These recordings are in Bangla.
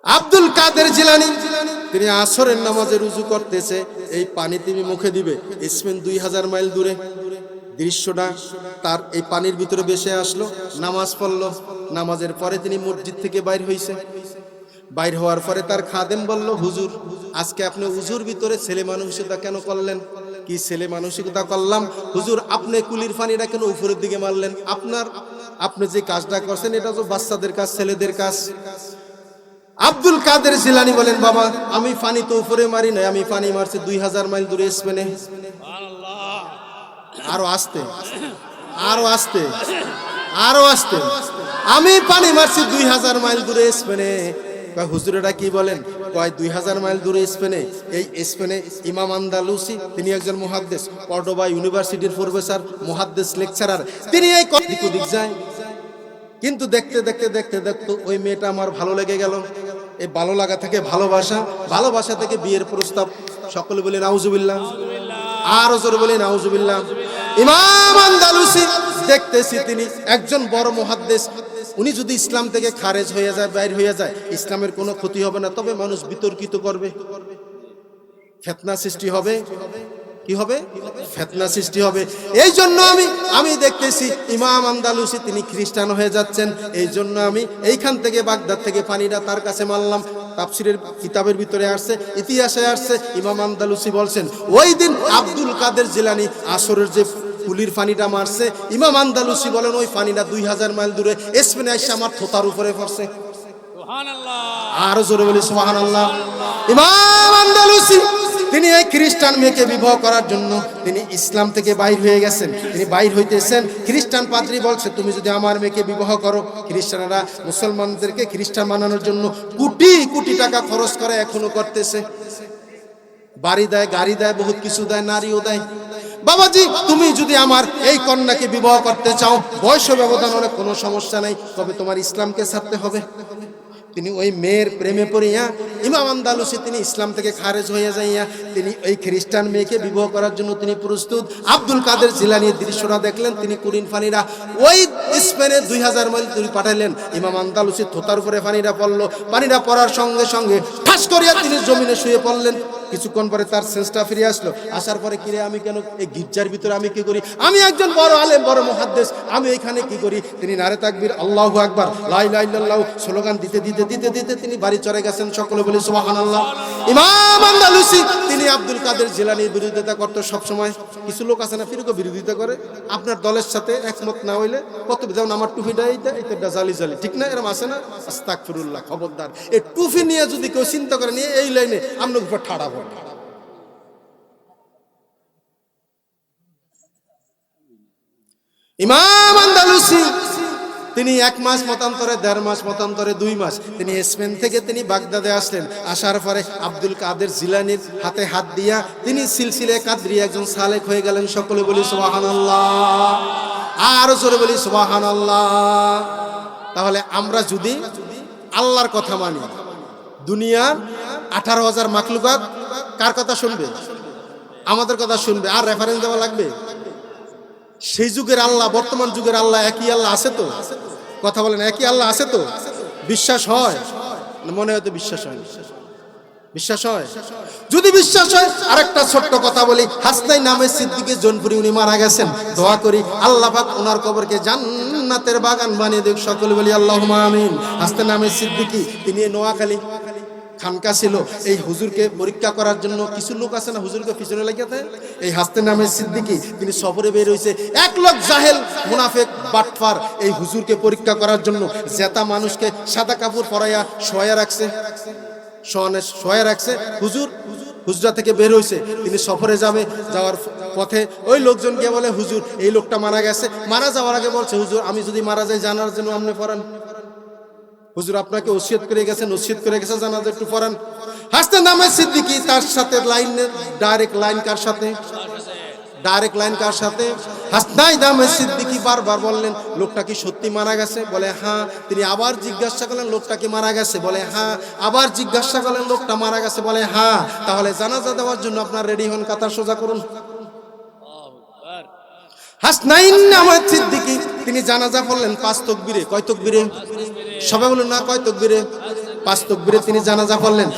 আব্দুল কাদের জিলানী তিনি আসরের নামাজে রুজু করতেছে, এই পানি তিনি মুখে দিবে, স্পেন 2000 মাইল দূরে। দৃশ্যটা তার এই পানির ভিতরে ভেসে আসলো, নামাজ পড়লো। নামাজের পরে তিনি মসজিদ থেকে বাইর হইছে। বাইর হওয়ার পরে তার খাদেম বলল, হুজুর আজকে আপনি উজুর ভিতরে ছেলে মানসিকতা কেন করলেন? কি ছেলে মানসিকতা করলাম হুজুর? আপনি কুলির পানিটা কেন উপরের দিকে মারলেন? আপনি যে কাজটা করছেন এটা তো বাচ্চাদের কাজ, ছেলেদের কাজ। আব্দুল কাদের জিলানী বলেন, বাবা আমি পানি তো উপরে মারি নাই, আমি পানি মারছি 2000 মাইল দূরে স্পেনে। আরো আস্তে, আরো আস্তে, আরো আস্তে। আমি পানি মারছি 2000 মাইল দূরে স্পেনে। হুজুর এটা কি বলেন? কয় 2000 মাইল দূরে স্পেনে। এই স্পেনে ইমাম আন্দালুসি, তিনি একজন মুহাদ্দিস, কর্ডোবা ইউনিভার্সিটির প্রফেসর, মুহাদ্দিস লেকচারার। তিনি এই দিক যায়, কিন্তু দেখতে দেখতে দেখতে দেখতে ওই মেয়েটা আমার ভালো লেগে গেল। এই ভালো লাগা থেকে ভালোবাসা, ভালোবাসা থেকে বিয়ের প্রস্তাব। সকলে বলে নাউজুবিল্লাহ, আরো জোরে বলে নাউজুবিল্লাহ। ইমাম আন্দালুসি দেখতেছি তিনি একজন বড় মুহাদ্দিস, উনি যদি ইসলাম থেকে খারেজ হয়ে যায়, বাইর হয়ে যায়, ইসলামের কোনো ক্ষতি হবে না, তবে মানুষ বিতর্কিত করবে, ফিতনা সৃষ্টি হবে। কি হবে? ফিতনা সৃষ্টি হবে। এই জন্য আমি দেখতেছি ইমাম আন্দালুসি তিনি খ্রিস্টান হয়ে যাচ্ছেন। এই জন্য আমি এইখান থেকে বাগদাদ থেকে পানিটা তার কাছে মারলাম। তাফসিরের কিতাবের ভিতরে আসছে, ইতিহাসে আসছে, ইমাম আন্দালুসি বলছেন ওই দিন আব্দুল কাদের জিলানী আসরের যে কুলির পানিটা মারছে, ইমাম আন্দালুসি বলেন ওই পানিটা 2000 মাইল দূরে স্পেনে এসে আমার থোতার উপরে পড়ছে। সুবহানাল্লাহ, আরো জোরে বলি সুবহানাল্লাহ। ইমাম আন্দালুসি তিনি এই খ্রিস্টান মেয়েকে বিবাহ করার জন্য তিনি ইসলাম থেকে বাইর হয়ে গেছেন। তিনি বাইর হইতেছেন, খ্রিস্টান পাদ্রী বলছে তুমি যদি আমার মেয়েকে বিবাহ করো। খ্রিস্টানরা মুসলমানদেরকে খ্রিস্টান বানানোর জন্য কোটি কোটি টাকা খরচ করে, এখনো করতেছে। বাড়ি দেয়, গাড়ি দেয়, বহুত কিছু দেয়, নারীও দেয়। বাবাজি তুমি যদি আমার এই কন্যাকে বিবাহ করতে চাও, বয়স ব্যবধান অনেক, কোনো সমস্যা নাই, তবে তোমার ইসলামকে ছাড়তে হবে। তিনি ওই মেয়ের প্রেমে পড়িয়া ইমাম আন্দালুসি তিনি ইসলাম থেকে খারেজ হয়ে যাইয়া তিনি ওই খ্রিস্টান মেয়েকে বিবাহ করার জন্য তিনি প্রস্তুত। আব্দুল কাদের জিলানীর দৃশ্যটা দেখলেন, তিনি কুরিন পানিরা ওই স্পেনে 2000 মাইল দূরে পাঠাইলেন। ইমাম আন্দালুসি থোতার উপরে পানিটা পড়লো। পানিটা পড়ার সঙ্গে সঙ্গে ঠাস করিয়া তিনি জমিনে শুয়ে পড়লেন। কিছুক্ষণ পরে তার সেন্সটা ফিরে আসলো। আসার পরে কিরে আমি কেন এই গির্জার ভিতরে আমি কি করি? আমি একজন বড় আলেম, বড় মুহাদ্দিস, আমি এখানে কি করি? তিনি নারে তাকবীর, আল্লাহু আকবার, লা ইলাহা ইল্লাল্লাহ স্লোগান দিতে দিতে দিতে দিতে তিনি বাড়ি চলে গেছেন। সকলে বলি সুবহানাল্লাহ। ইমাম আন্দালুসি তিনি আব্দুল কাদের জিলানীর বিরোধিতা করতে সবসময়। কিছু লোক আছে না ফিরকে বিরোধিতা করে, আপনার দলের সাথে একমত না হইলে কত যেমন আমার টুপিটা এইটা জালি জালি, ঠিক না? এরকম আছে না? আস্তাগফিরুল্লাহ, খবরদার। এই টুপি নিয়ে যদি কেউ চিন্তা করে নিয়ে এই লাইনে আপনার উপর ঠাড়াবো। ইমাম আন্দালুসি তিনি 1 মাস মতান্তরে, 1.5 মাস মতান্তরে, 2 মাস তিনি স্পেন থেকে তিনি বাগদাদে আসলেন। আসার পরে আব্দুল কাদের জিলানীর হাতে হাত দিয়া তিনি সিলসিলে কাদরি একজন সালেক হয়ে গেলেন। সকলে বলি সুবহানাল্লাহ, আর জোরে বলি সুবহানাল্লাহ। তাহলে আমরা যদি আল্লাহর কথা মানি, দুনিয়ার 18,000 মাখলুকাত কার কথা শুনবে? আমাদের কথা শুনবে। আর রেফারেন্স দেওয়া লাগবে? সেই যুগের আল্লাহ, বর্তমান যুগের আল্লাহ একই আল্লাহ আছে তো? কথা বলেন, একই আল্লাহ আছে তো? বিশ্বাস হয়? মনে হয়তো বিশ্বাস হয়। বিশ্বাস হয়? যদি বিশ্বাস হয়, আরেকটা ছোট্ট কথা বলি। হাসনাই নামে সিদ্দিকী জোনপুরি, উনি মারা গেছেন। দোয়া করি আল্লাহ পাক ওনার কবরকে জান্নাতের বাগান বানিয়ে দেখ। সকলে বলি আল্লাহুম্মা আমিন। হাসনাই নামে সিদ্দিকী তিনি নোয়াখালী খানকা ছিল। এই হুজুরকে পরীক্ষা করার জন্য কিছু লোক আছে না হুজুরকে পিছনে লাগিয়েছে। এই হাসতে নামে সিদ্দিকী তিনি সফরে বের হয়েছে। 1 লাখ জাহেল মুনাফিক বাটফার এই হুজুরকে পরীক্ষা করার জন্য জেতা মানুষকে সাদা কাপড় পরাইয়া শোয়া রাখছে, শোয়া রাখছে। হুজুর হুজরা থেকে বের হয়েছে, তিনি সফরে যাওয়ার পথে ওই লোকজন গিয়ে বলে, হুজুর এই লোকটা মারা গেছে। মারা যাওয়ার আগে বলছে, হুজুর আমি যদি মারা যাই জানার জন্য আপনি পড়ান। হুজুর আপনাকে ওসিয়ত করে গেছেন, জানাজা একটু পড়ান। হাসতে নামে সিদ্দিকী তার সাথে ডাইরেক্ট লাইন কার সাথে? ডাইরেক্ট লাইন কার সাথে? হাসনাই নামে সিদ্দিকী বারবার বললেন, লোকটা কি সত্যি মারা গেছে? বলে হ্যাঁ। তিনি আবার জিজ্ঞাসা করলেন, লোকটা কি মারা গেছে? বলে হ্যাঁ। আবার জিজ্ঞাসা করলেন, লোকটা মারা গেছে? বলে হ্যাঁ। তাহলে জানাজা দেওয়ার জন্য আপনার রেডি হন, কাতার সোজা করুন। হাসনাইন নামে সিদ্দিকী তিনি জানাজা পড়লেন 5 তাকবীরে। কয় তাকবীরে? সবাই বলুন না, কয় তাকবীরে? পাঁচ তাকবীরে তিনি জানাজা পড়লেন।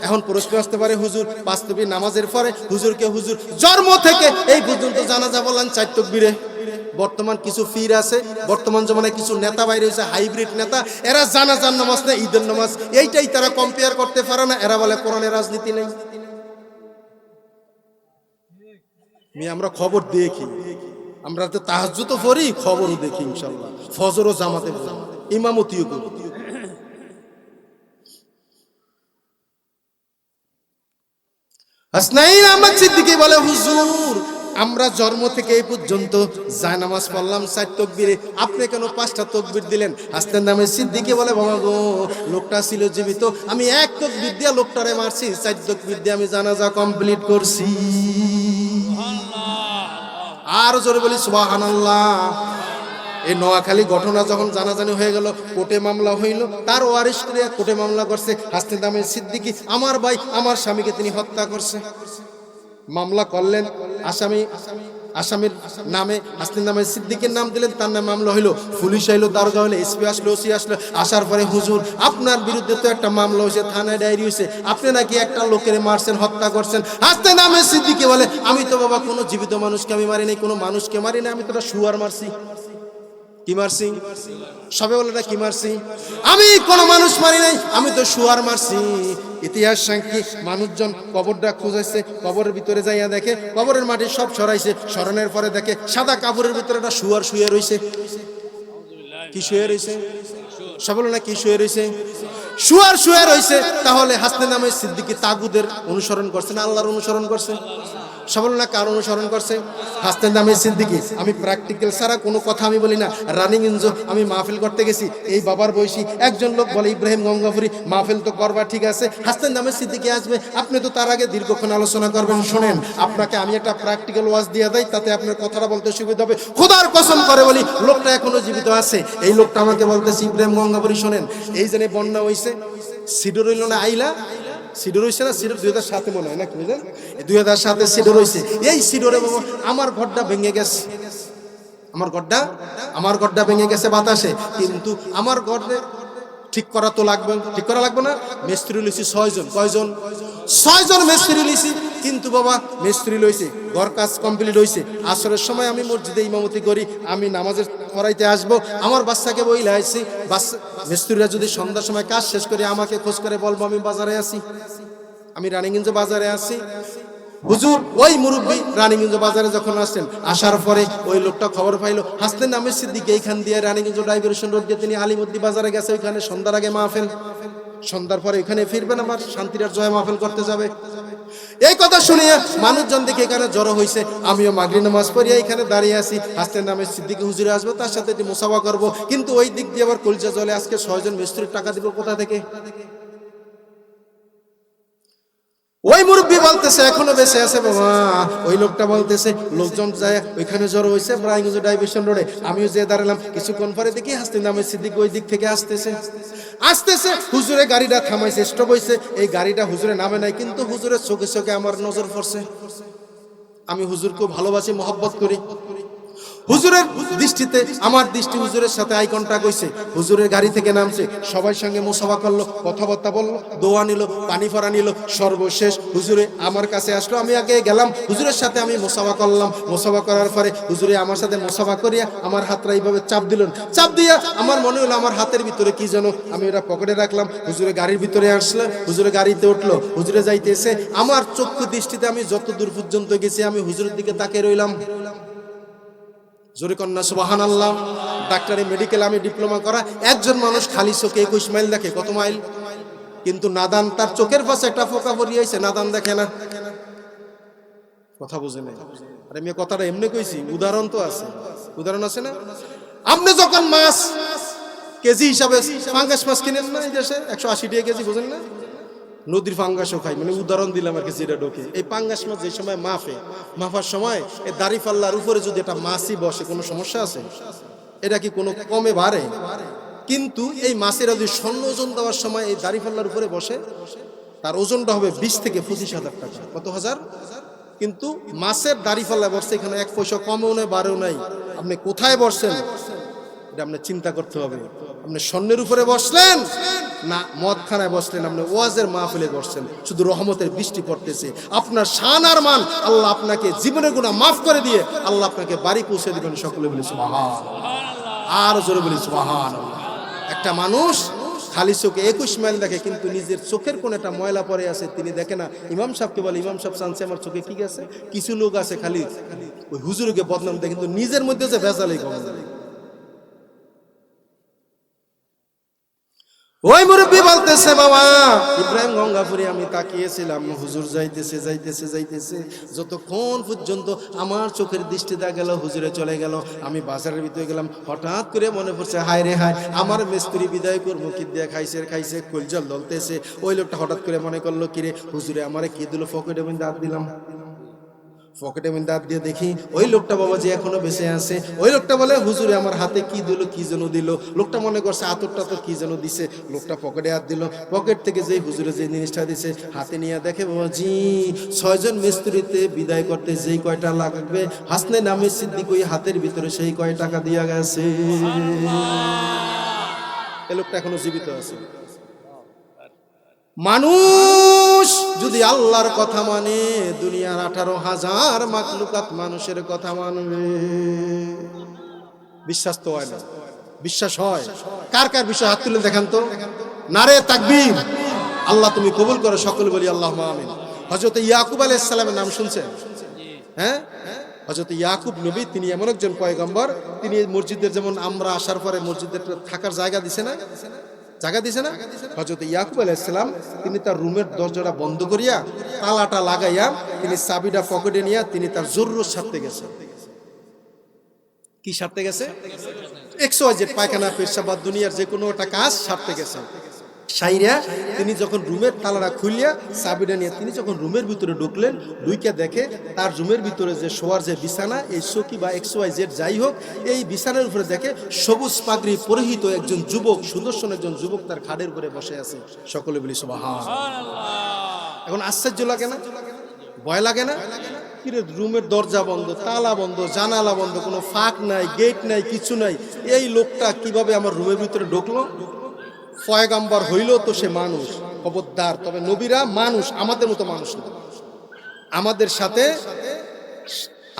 এখন প্রশ্ন আসতে পারে, হুজুর পাঁচ তাকবীর নামাজের পরে হুজুরকে হুজুর জন্ম থেকে এই পর্যন্ত জানাজা পড়লেন চার তাকবীরে। বর্তমান কিছু ফির আছে, বর্তমান জমানায় কিছু নেতা বাইরে হয়েছে, হাইব্রিড নেতা, এরা জানাজার নামাজ না ঈদের নামাজ এইটাই তারা কম্পেয়ার করতে পারে না। এরা বলে কোরআনের রাজনীতি নেই। আমরা খবর দেখি, আমরা তো তাহাজ্জুদও পড়ি, খবরও দেখি, ইনশাআল্লাহ ফজরও জামাতে পড়ি, ইমামতিও করি। হাসনাইন আহমদ সিদ্দিকী বলে, হুজুর আমরা জন্ম থেকে এই পর্যন্ত জায়নামাজ পড়লাম চার তাকবীরে, আপনি কেন পাঁচটা তাকবীর দিলেন? হাসনাইন আহমদ সিদ্দিকী বলে, বাবা গো, লোকটা ছিল জীবিত, আমি এক তাকবীর দিয়ে লোকটারে মারছি, চার তাকবীর দিয়ে আমি জানাজা কমপ্লিট করছি। আর জোরে বলি সুবহানাল্লাহ। এই নোয়াখালী ঘটনা যখন জানাজানি হয়ে গেল, কোর্টে মামলা হইল, তার ওয়ারিশ করে কোর্টে মামলা করছে হাসনাইন আহমদ সিদ্দিকী, আমার ভাই আমার স্বামীকে তিনি হত্যা করছে। মামলা করলেন, আসামির নামে হাসনাইন আহমদ সিদ্দিকীর নাম দিলেন, তার নামে মামলা হইলো, পুলিশ আইলো, দারোগা হইলো, এসপি আসলো, ওসি আসলো, আসার পরে, হুজুর আপনার বিরুদ্ধে তো একটা মামলা হয়েছে, থানায় ডায়েরি হয়েছে, আপনি নাকি একটা লোকের মারছেন, হত্যা করছেন। হাসনাইন আহমদ সিদ্দিকী বলে, আমি তো বাবা কোনো জীবিত মানুষকে আমি মারি নাই, কোনো মানুষকে মারি নাই, আমি তো একটা শুয়ার মারছি। কি মারছি? সবে বলে না কি মারছি? আমি কোনো মানুষ মারি নাই, আমি তো শুয়ার মারছি। ইতিহাস সাক্ষী, মানুষজন কবরটা খুঁজেছে, কবরের ভিতরে যাইয়া দেখে কবরের মাটি সব সরাইছে, সরানোর পরে দেখে সাদা কাপড়ের ভিতরে একটা শুয়ার শুয়ে রয়েছে। কি শুয়ে রয়েছে? সব বলে না কি শুয়ে রয়েছে? শুয়ার শুয়ে রয়েছে। তাহলে হাসনাইন আহমদ সিদ্দিকী তাগুদের অনুসরণ করছে না আল্লাহর অনুসরণ করছে? সবল না কার অনুসরণ করছে? হাসনাইন আহমদ সিদ্দিকী। আমি প্র্যাকটিক্যাল ছাড়া কোনো কথা আমি বলি না। রানিং ইনজো আমি মাহফিল করতে গেছি, এই বাবার বয়সী একজন লোক বলে, ইব্রাহিম গঙ্গাপুরি মাহফিল তো করবা ঠিক আছে, হাসনাইন আহমদ সিদ্দিকী আসবে, আপনি তো তার আগে দীর্ঘক্ষণ আলোচনা করবেন। শোনেন, আপনাকে আমি একটা প্র্যাকটিক্যাল ওয়াজ দিয়ে দেই, তাতে আপনার কথাটা বলতে সুবিধা হবে। খোদার কসম করে বলি, লোকটা এখনো জীবিত আছে। এই লোকটা আমাকে বলতেছে, ইব্রাহিম গঙ্গাপুরি শোনেন, এই জন্য বন্যা হয়েছে, সিডর হইল না আইলা, সিডর হয়েছে না, সিডর 2007 মনে হয় না, কি বুঝলেন, 2007 সিডর হয়েছে। এই সিডরে বাবা আমার ঘরটা ভেঙে গেছে, আমার ঘরটা ভেঙে গেছে বাতাসে, কিন্তু আমার ঘরে ঠিক করা তো লাগবে, ঠিক করা লাগবে না? মিস্ত্রি লইছি 6 জন। কয়জন? 6 জন মিস্ত্রি লইছি। কিন্তু বাবা মিস্ত্রি লইছি, ঘর কাজ কমপ্লিট হইছে। আসরের সময় আমি মসজিদে ইমামতি করি, আমি নামাজের পড়াইতে আসবো, আমার বাচ্চাকে বইলে আইছি, বাচ্চা মিস্ত্রিরা যদি সন্ধ্যার সময় কাজ শেষ করে আমাকে খোঁজ করে বলবো আমি বাজারে আছি, আমি রানিগঞ্জ বাজারে আছি। হুজুর ওই মুরব্বী রানীগঞ্জ বাজারে যখন আসছেন, আসার পরে ওই লোকটা খবর পাইলো হাসনাইন আহমদ সিদ্দিকী এইখান দিয়ে রানীগঞ্জ ডাইভারশন রোড দিয়ে তিনি আলিমুদ্দি বাজারে গেছে, ওইখানে সন্ধ্যার আগে মাহফিল, সন্ধ্যার পরে এখানে ফিরবেন, আবার শান্তির আর জয় মাহফিল করতে যাবে। এই কথা শুনিয়া মানুষজন দেখে এখানে জড়ো হয়েছে। আমিও মাগরিব নামাজ পড়িয়া এখানে দাঁড়িয়ে আছি, হাসনাইন আহমদ সিদ্দিকী হুজুরে আসবো, তার সাথে একটু মুসাফা করবো, কিন্তু ওই দিক দিয়ে আবার কলজা জ্বলে, আজকে 6 জন মিস্ত্রির টাকা দিব কোথা থেকে? ওই মুরব্বী বলতেছে এখনো বেঁচে আছে বাবা। ওই লোকটা বলতেছে লোকজন যায় ওইখানে জড়ো হয়েছে রানীগঞ্জ ডাইভারশন রোডে, আমিও যে দাঁড়ালাম, কিছুক্ষণ পরে দেখি হাসনাইন আহমদ সিদ্দিকী ওই দিক থেকে আসতেছে। হুজুরে গাড়িটা থামাইছে, স্টপ হয়েছে, এই গাড়িটা হুজুরে নামে নাই, কিন্তু হুজুরের চোখে চোখে আমার নজর পড়ছে। আমি হুজুরকে ভালোবাসি, মহব্বত করি। হুজুরের দৃষ্টিতে আমার দৃষ্টি হুজুরের সাথে আই কন্টাক্ট হইছে। হুজুরের গাড়ি থেকে নামছে, সবার সঙ্গে মুসাফা করলো, কথাবার্তা বললো, দোয়া নিল, পানি ফরা নিল। সর্বশেষ হুজুরে আমার কাছে আসলো, আমি আগে গেলাম, হুজুরের সাথে আমি মুসাফা করলাম। মুসাফা করার পরে হুজুরে আমার সাথে মুসাফা করিয়া আমার হাতটা এইভাবে চাপ দিলেন, চাপ দিয়া আমার মনে হলো আমার হাতের ভিতরে কি যেন, আমি ওটা পকেটে রাখলাম। হুজুরে গাড়ির ভিতরে আসলো, হুজুরে গাড়িতে উঠলো, হুজুরে যাইতেছে। আমার চক্ষু দৃষ্টিতে আমি যত দূর পর্যন্ত গেছি আমি হুজুরের দিকে তাকিয়ে রইলাম। জোরে কন্যা সুবহানাল্লাহ। ডাক্তারি মেডিকেল আমি ডিপ্লোমা করা, একজন মানুষ খালি চোখে 21 মাইল দেখে, কত মাইল? কিন্তু নাদান তার চোখের পাশে একটা ফোকা পড়িয়েছে, নাদান দেখে না। কথা বুঝে নাই? আরে আমি কথাটা এমনি কইছি, উদাহরণ তো আছে, উদাহরণ আছে না? আপনি যখন মাছ কেজি হিসাবে পাঙ্গাস মাছ কিনেন না এই দেশে 180 টাকা কেজি, বুঝেন না? নদীর পাঙ্গাসও খাই, মানে উদাহরণ দিলাম আর কি, যেটা ঢোকে। এই পাঙ্গাস মাছ যে সময় মাফার সময় এই দাড়িপাল্লার উপরে যদি একটা মাছই বসে, কোনো সমস্যা আছে? এটা কি কোনো কমে বাড়ে? কিন্তু এই মাছের যদি স্বর্ণ ওজন দেওয়ার সময় এই দাড়িপাল্লার উপরে বসে, তার ওজনটা হবে 20 থেকে 25,000 টাকা। কত হাজার? কিন্তু মাছের দাড়িপাল্লা বসছে, এখানে 1 পয়সা কমেও নাই বাড়েও নাই। আপনি কোথায় বসছেন এটা আপনি চিন্তা করতে হবে। আপনি স্বর্ণের উপরে বসলেন, না মদখানায় বসলেন, আপনি ওয়াজের মাহফিলে বসছেন, শুধু রহমতের বৃষ্টি পড়তেছে, আপনার শান আর মান আল্লাহ আপনাকে জীবনের গুনাহ মাফ করে দিয়ে আল্লাহ আপনাকে বাড়ি পৌঁছে দিবেন। সকলে বলি সুবহানাল্লাহ, আর জোরে বলি সুবহানাল্লাহ। একটা মানুষ খালি চোখে 21 মাইল দেখে, কিন্তু নিজের চোখের কোন একটা ময়লা পড়ে আছে তিনি দেখে না। ইমাম সাহেবকে বলে, ইমাম সাহেব জানছে আমার চোখে কি গেছে? কিছু লোক আছে খালি ওই হুজুরকে বদনাম দেয়, কিন্তু নিজের মধ্যে যে ভেজালই কম। ওই মুরব্বী বলতেছে, বাবা ইব্রাহিম গঙ্গাপুরে আমি তাকিয়েছিলাম, হুজুর যাইতেছে যাইতেছে যাইতেছে, যতক্ষণ পর্যন্ত আমার চোখের দৃষ্টিটা গেল হুজুরে চলে গেল, আমি বাজারের ভিতরে গেলাম, হঠাৎ করে মনে পড়ছে হায় রে হায়, আমার মিস্ত্রি বিদায় করবো কি দিয়ে খাইছে খাইছে কলজল দলতেছে। ওই লোকটা হঠাৎ করে মনে করলো, কিরে হুজুরে আমারে কি দিল, পকেটে আমি দাঁত দিলাম, পকেটে আমি দাঁত দিয়ে দেখি ওই লোকটা বাবা যে এখনো বেঁচে আছে। ওই লোকটা বলে, হুজুরে আমার হাতে কি দিল, কি যেন দিল। লোকটা মনে করছে আতরটা তো কি যেন দিছে, লোকটা পকেটে হাত দিল, পকেট থেকে যে হুজুরে যে জিনিসটা দিছে হাতে নিয়ে দেখে, বাবা জি 6 জন মিস্ত্রিতে বিদায় করতে যেই কয়টা লাগবে হাসনে নামে সিদ্দিক ওই হাতের ভিতরে সেই কয় টাকা দিয়া গেছে। এই লোকটা এখনো জীবিত আছে। মানুষ যদি আল্লাহর কথা মানে, দুনিয়ার 18,000 মাখলুকাত মানুষের কথা মানবে। বিশ্বাস তো হয় না, বিশ্বাস হয়? কার কার বিশ্বাস হাত তুলে দেখান তো। নারে তাকবীর। আল্লাহ তুমি কবুল করো, সকলে বলি আল্লাহুম্মা আমিন। হযরত ইয়াকুব আলাইহিস সালামের নাম শুনছেন? হ্যাঁ, হযরত ইয়াকুব নবী তিনি এমন একজন পয়গম্বর, তিনি মসজিদের, যেমন আমরা আসার পরে মসজিদের থাকার জায়গা দিছে না, জায়গা দিছে না? হযরত ইয়াকুব আলাইহিস সালাম তিনি তার রুমের দরজাটা বন্ধ করিয়া তালাটা লাগাইয়া তিনি চাবিটা পকেটে নিয়ে তিনি তার জরুরত সারতে গেছে। কি সারতে গেছে? XYZ পায়খানা পেশাব বা দুনিয়ার যে কোনো একটা কাজ সারতে গেছে। সাইরা তিনি যখন রুমের তালাটা খুলিয়া চাবিটা নিয়ে তিনি যখন রুমের ভিতরে ঢুকলেন, ঢুইকে দেখে তার রুমের ভিতরে যে শোয়ার যে বিছানা, এই চৌকি বা XYZ যাই হোক, এই বিছানার উপরে দেখে সবুজ পাগড়ি পরিহিত একজন যুবক, সুদর্শন একজন যুবক তার খাটের উপরে বসে আছে। সকলে বলি সুবহানাল্লাহ। এখন আশ্চর্য লাগে না, ভয় লাগে না? কিরে রুমের দরজা বন্ধ, তালা বন্ধ, জানালা বন্ধ, কোনো ফাঁক নাই, গেট নাই, কিছু নাই, এই লোকটা কিভাবে আমার রুমের ভিতরে ঢুকলো? পয়গম্বর হইল তো সে মানুষ, খবরদার। তবে নবীরা মানুষ, আমাদের মতো মানুষ না। আমাদের সাথে,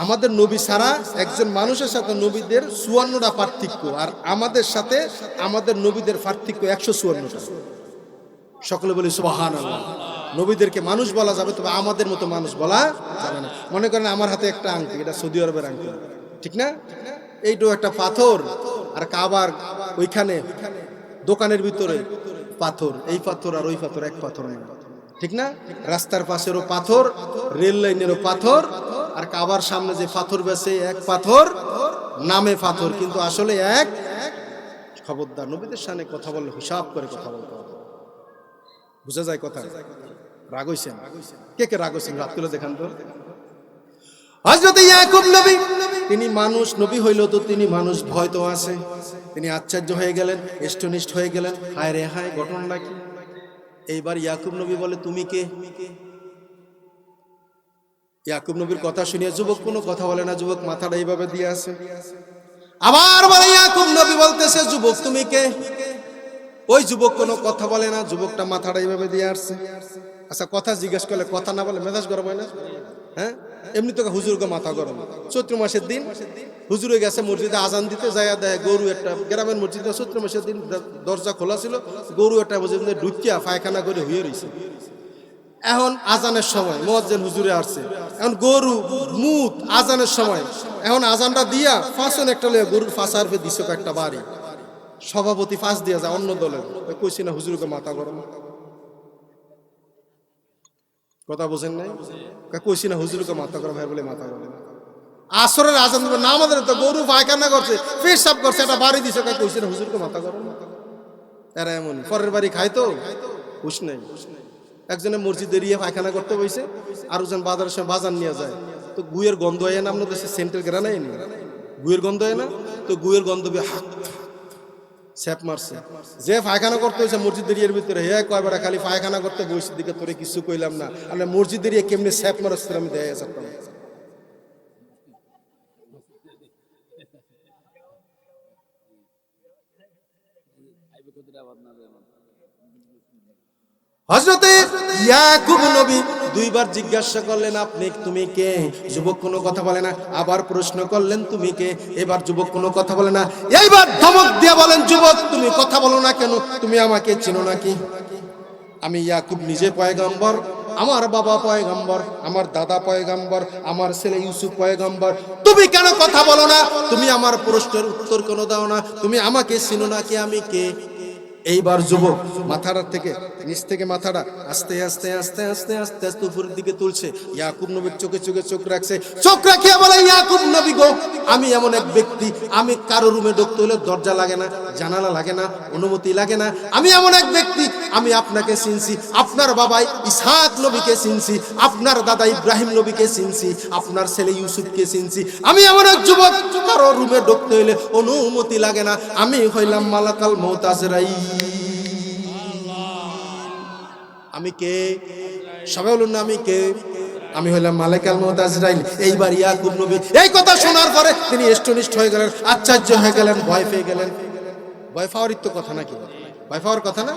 আমাদের নবী ছাড়া একজন মানুষের সাথে নবীদের 54টা পার্থক্য, আর আমাদের সাথে আমাদের নবীদের পার্থক্য 154টা। সকলে বলি সুবহানাল্লাহ। নবীদেরকে মানুষ বলা যাবে, তবে আমাদের মতো মানুষ বলা যাবে না। মনে করেন আমার হাতে একটা আংটি, এটা সৌদি আরবের আংটি, ঠিক না? এইটাও একটা পাথর, আর কাবার ওইখানে দোকানের ভিতরে পাথর, এই পাথর আর ওই পাথর এক পাথর না, ঠিক না? রাস্তার পাশেরও পাথর, রেল লাইনেরও পাথর, আর কাবার সামনে যে পাথর বেছে এক পাথর, নামে পাথর, কিন্তু আসলে এক। খবরদার, নবীদের সামনে কথা বললে হিসাব করে কথা বলতে হবে। বুঝা যায় কথা? রাগ হইছেন? কে কে রাগ হইছেন? রাত তুলে দেখান তো। হযরত ইয়াকুব নবী তিনি মানুষ, নবী হইল তো তিনি মানুষ, ভয় তো আছে। তিনি আশ্চর্য হয়ে গেলেন, এষ্টনিষ্ঠ হয়ে গেলেন, হায় রে হায়, ঘটনাটা কি? এইবার ইয়াকুব নবী বলে, তুমি কে? ইয়াকুব নবীর কথা শুনিয়ে যুবক কোনো কথা বলে না, যুবক মাথাটা এইভাবে দিয়ে আছে। আবার বলে ইয়াকুব নবী বলতেছে, যুবক তুমি কে? ওই যুবক কোনো কথা বলে না, যুবকটা মাথাটা এইভাবে দিয়ে আসছে। আচ্ছা, কথা জিজ্ঞেস করলে কথা না বলে মেজাজ গরম হয় না? হ্যাঁ, এমনি তো হুজুরকে মাথা গরম। চৈত্র মাসের দিন হুজুরে গেছে মসজিদে আজান দিতে, যায় দেয় গরু একটা, গ্রামের মসজিদে চৈত্র মাসের দিন দরজা খোলা ছিল, গরু একটা মসজিদে ঢুকিয়া পায়খানা করে হয়ে রয়েছে। এখন আজানের সময় মুয়াজ্জিন হুজুরে আসছে, এখন গরু মুত আজানের সময়, এখন আজানটা দিয়া ফাঁসন একটা লইয়া গরুর ফাঁসার ফে দিছে একটা বাড়ি। সভাপতি ফাঁস দিয়া যায় অন্য দলের, কইছি না হুজুরকে মাথা গরম। কথা বোঝেন নাই? কইছি না হুজুরকে মাথা গরম, ভাই বলে মাথা গরম। আসরের আজান দিবে না, আমাদের তো গরু পায়খানা করছে, পেশাব করছে, একটা বাড়ি দিছে, কইছি না হুজুরকে মাথা গরম। এরা এমন পরের বাড়ি খায় তো হুশ নাই। একজনে মসজিদে এরিয়া পায়খানা করতে বইছে, আর ওজন বাজারের সময় বাজার নিয়ে যায়, তো গুয়ের গন্ধ হয় না, আপনার দেশে সেন্টের গেরা নাই, গুয়ের গন্ধ হয় না, তো গুয়ের গন্ধ স্যাপ মারছে। যে পায়খানা করতে হয়েছে মসজিদ এরিয়ার ভিতরে, হে কয়বার খালি পায়খানা করতে বইছে, দিকে তোরে কিছু কইলাম না, আমরা মসজিদ এরিয়া কেমনি স্যাপ মারছে আমি দেয়া যেতাম। হযরতে ইয়াকুব নবী দুইবার জিজ্ঞাসা করলেন আপনি তুমি কে? যুবক কোনো কথা বলে না। আবার প্রশ্ন করলেন তুমি কে? এবার যুবক কোনো কথা বলে না। এইবার ধমক দিয়ে বলেন যুবক তুমি কথা বলো না কেন? তুমি আমাকে চেনো নাকি? আমি ইয়াকুব নিজে পয়গম্বর, আমার বাবা পয়গম্বর, আমার দাদা পয়গম্বর, আমার ছেলে ইউসুফ পয়গম্বর। তুমি কেন কথা বলো না? তুমি আমার প্রশ্নের উত্তর কেন দাও না? তুমি আমাকে চিনো নাকি আমি কে? এইবার যুবক মাথাটা থেকে নিচ থেকে মাথাটা আস্তে আস্তে আস্তে আস্তে আস্তে আস্তে উপরের দিকে তুলছে। ইয়াকুব নবীর চোখে চোখে চোখ রাখছে। চোখ রাখিয়া বলে ইয়াকুব নবী গো, আমি এমন এক ব্যক্তি, আমি কারো রুমে ঢুকতে হলে দরজা লাগে না, জানালা লাগে না, অনুমতি লাগে না। আমি এমন এক ব্যক্তি, আমি আপনাকে চিনছি, আপনার বাবাই ইসহাক নবীকে চিনছি, আপনার দাদা ইব্রাহিম নবীকে চিনছি, আপনার ছেলে ইউসুফকে চিনছি। আমি এমন এক যুবক, কারো রুমে ঢুকতে হলে অনুমতি লাগে না। আমি হইলাম মালাকাল মউত আজরাইল। আমি কে? সবাই বলুন না আমি কে? আমি হইলাম মালাকাল মউত আজরাইল। এইবার ইয়াকুব নবী এই কথা শোনার পরে তিনি এষ্টনিষ্ঠ হয়ে গেলেন, আশ্চর্য হয়ে গেলেন, ভয় পেয়ে গেলেন। ভয় পাওয়ারই তো কথা নাকি? ভয় পাওয়ার কথা না?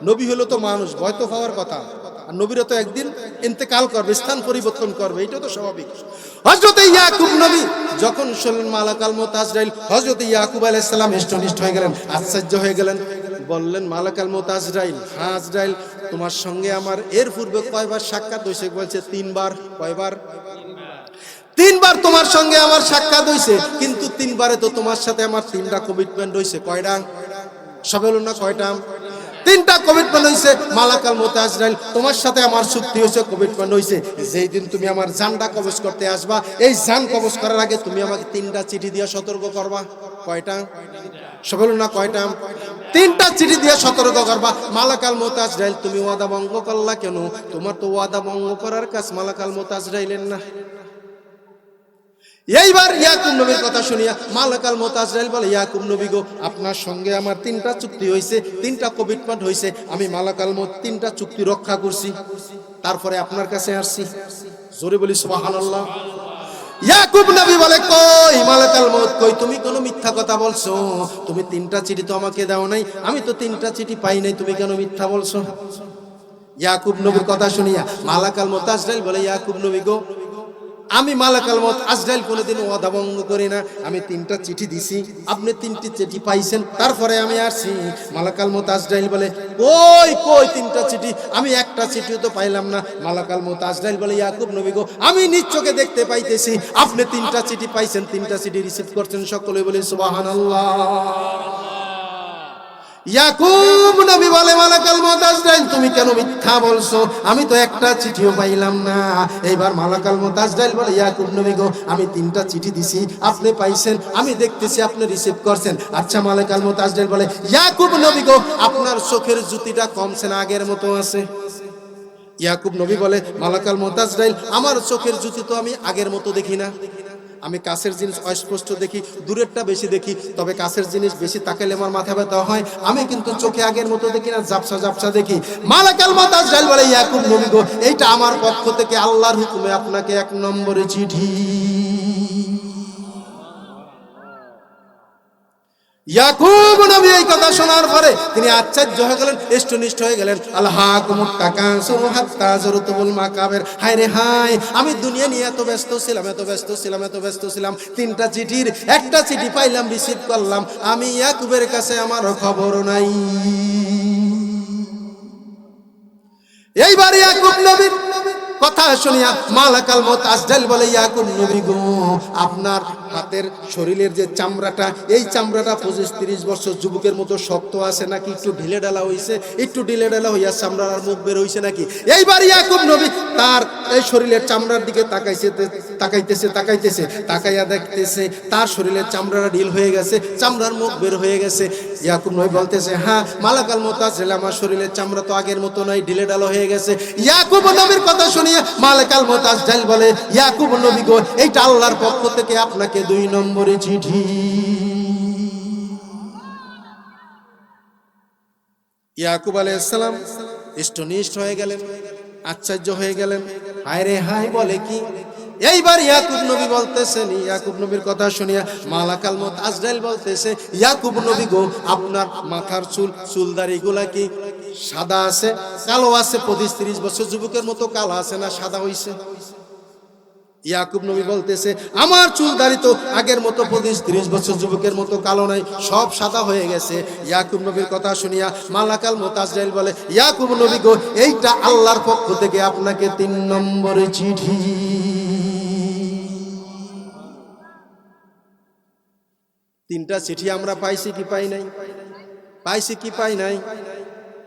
নবী হলো তো মানুষ, ভয় তো পাওয়ার কথা। আর নবীরা তো একদিন ইন্তেকাল করবে, স্থান পরিবর্তন করবে, এটা তো স্বাভাবিক। হযরত ইয়াকুব নবী যখন শুনলেন মালাকাল মউত আজরাইল, হযরত ইয়াকুব আলাইহিস সালাম এষ্টনিষ্ঠ হয়ে গেলেন, আশ্চর্য হয়ে গেলেন। বললেন মালাকাল মউত আজরাইল, হ্যাঁ আজরাইল, তোমার সঙ্গে আমার এর পূর্বে কয়বার সাক্ষাৎ হয়েছে? বলছে তিনবার। কয়বার? তিনবার তোমার সঙ্গে আমার সাক্ষাৎ হয়েছে, কিন্তু তিনবারে তো তোমার সাথে আমার তিনটা কমিটমেন্ট হয়েছে। কয়টা? সবাই বলুন না কয়টা? তিনটা কমিটমেন্ট হয়েছে। মালাকাল মউত আজরাইল, তোমার সাথে আমার চুক্তি হয়েছে, কমিটমেন্ট হয়েছে, যেই দিন তুমি আমার জানটা কবজ করতে আসবা, এই জান কবজ করার আগে তুমি আমাকে তিনটা চিঠি দিয়ে সতর্ক করবা। কয়টা? সবাই বলুন না কয়টা? তিনটা চিঠি দিয়ে সতর্ক করবা। মালাকাল মউত আজরাইল, তুমি ওয়াদা ভঙ্গ করলা কেন? তোমার তো ওয়াদা ভঙ্গ করার কাজ মালাকাল মউত আজরাইলের না। এইবার ইয়াকুব নবীর কথা শুনিয়া মালাকাল মউত আজরাইল বলে ইয়াকুব নবী গো, আপনার সঙ্গে আমার তিনটা চুক্তি হয়েছে, তিনটা কমিটমেন্ট হয়েছে, আমি মালাকাল মউত তিনটা চুক্তি রক্ষা করছি, তারপরে আপনার কাছে আসছি। জোরে বলি সুবহানাল্লাহ। ইয়াকুব নবী বলে কই মালাকাল মউত কই? তুমি কোন মিথ্যা কথা বলছো? তুমি তিনটা চিঠি তো আমাকে দাও নাই, আমি তো তিনটা চিঠি পাই নাই, তুমি কেন মিথ্যা বলছো? ইয়াকুব নবীর কথা শুনিয়া মালাকাল মউত আজরাইল বলে ইয়াকুব নবী গো, আমি মালাকাল মউত আজরাইল কোনোদিন ওয়াদা ভঙ্গ করি না, আমি তিনটা চিঠি দিছি, আপনি তিনটি চিঠি পাইছেন, তারপরে আমি আসছি। মালাকাল মউত আজরাইল বলে কই কই তিনটা চিঠি? আমি একটা চিঠিও তো পাইলাম না। মালাকাল মউত আজরাইল বলে ইয়াকুব নবী গো, আমি নিজ চোখে দেখতে পাইতেছি আপনি তিনটা চিঠি পাইছেন, তিনটা চিঠি রিসিভ করছেন। সকলে বলে সুবহানাল্লাহ। ইয়াকুব নবী বলে মালাকাল মউত আজরাইল, তুমি কেন মিথ্যা বলছো? আমি তো একটা চিঠিও পাইলাম না। এইবার মালাকাল মউত আজরাইল বলে ইয়াকুব নবী গো, আমি তিনটা চিঠি দিছি, আপনি পাইছেন, আমি দেখতেছি আপনি রিসিভ করছেন। আচ্ছা মালাকাল মউত আজরাইল বলে ইয়াকুব নবী গো, আপনার চোখের জ্যোতিটা কমছে না আগের মতো আছে? ইয়াকুব নবী বলে মালাকাল মউত আজরাইল, আমার চোখের জ্যোতি তো আমি আগের মতো দেখি না। আমি কাছের জিনিস অস্পষ্ট দেখি, দূরেরটা বেশি দেখি, তবে কাছের জিনিস বেশি তাকালে আমার মাথা ব্যথা হয়। আমি কিন্তু চোখে আগের মতো দেখি না, ঝাপসা ঝাপসা দেখি। মালাকাল মউত আজরাইল বলে ইয়াকুব নবী গো, এইটা আমার পক্ষ থেকে আল্লাহর হুকুমে আপনাকে এক নম্বরে চিঠি। ইয়াকুব নবী এই কথা শোনার পরে তিনি আশ্চর্য হয়ে গেলেন, এষ্টনিষ্ঠ হয়ে গেলেন। আলহাকুমুত তাকাসুর হাত্তা যুরতুমুল মাকাবির। হায় রে হায়, আমি দুনিয়া নিয়ে এত ব্যস্ত ছিলাম, এত ব্যস্ত ছিলাম, এত ব্যস্ত ছিলাম, তিনটা চিঠির একটা চিঠি পাইলাম, রিসিভ করলাম, আমি ইয়াকুবের কাছে আমার খবর নাই। এইবার ইয়াকুব নবীর কথা শুনিয়া মালাকাল মউত আজরাইল বলে ইয়াকুব নবী গো, আপনার হাতের শরীরের যে চামড়াটা, এই চামড়াটা 25-30 বছর যুবকের মতো শক্ত আছে নাকি একটু ঢিলে ঢালা হইছে? একটু ঢিলে ঢালা হইয়া চামড়ার মুখ বের হইছে নাকি? এইবার ইয়াকুব নবী তার এই শরীরের চামড়ার দিকে তাকাইতেছে, তাকাইয়া দেখতেছে তার শরীরের চামড়াটা ঢিল হয়ে গেছে, চামড়ার মুখ বের হয়ে গেছে। ইয়াকুব নবী বলতেছে হ্যাঁ মালাকাল মউত আজরাইল, আমার শরীরের চামড়া তো আগের মতো নাই, ঢিলে ঢালা হয়ে গেছে। ইয়াকুব নবীর কথা শুনিয়ে মালাকাল মউত আজরাইল বলে ইয়াকুব নবী গো, এইটা আল্লাহর পক্ষ থেকে আপনাকে 2 নম্বরে চিঠি। ইয়াকুব আলাইহিস সালাম এষ্টনিষ্ঠ হয়ে গেলেন, আশ্চর্য হয়ে গেলেন, হায় রে হায় বলে কি? এইবার ইয়াকুব নবী বলতেছেন, ইয়াকুব নবীর কথা শুনিয়া মালাকাল মউত আজরাইল বলতেছে ইয়াকুব নবী গো, আপনার মাথার চুলদাড়িগুলা কি সাদা আছে, কালো আছে। 25-30 বছর যুবকের মতো কালো আছে না সাদা হইছে? ইয়াকুব নবী বলতেছে আমার চুল দাড়ি তো আগের মতো 25-30 বছর যুবকের মতো কালো নাই, সব সাদা হয়ে গেছে। ইয়াকুব নবীর কথা শুনিয়া মালাকাল মুতাজ্জাইল বলে, ইয়াকুব নবী গো, এইটা আল্লাহর পক্ষ থেকে আপনাকে 3 নম্বরে চিঠি। 3টা চিঠি আমরা পাইছি কি পাই নাই? পাইছি কি পাই নাই?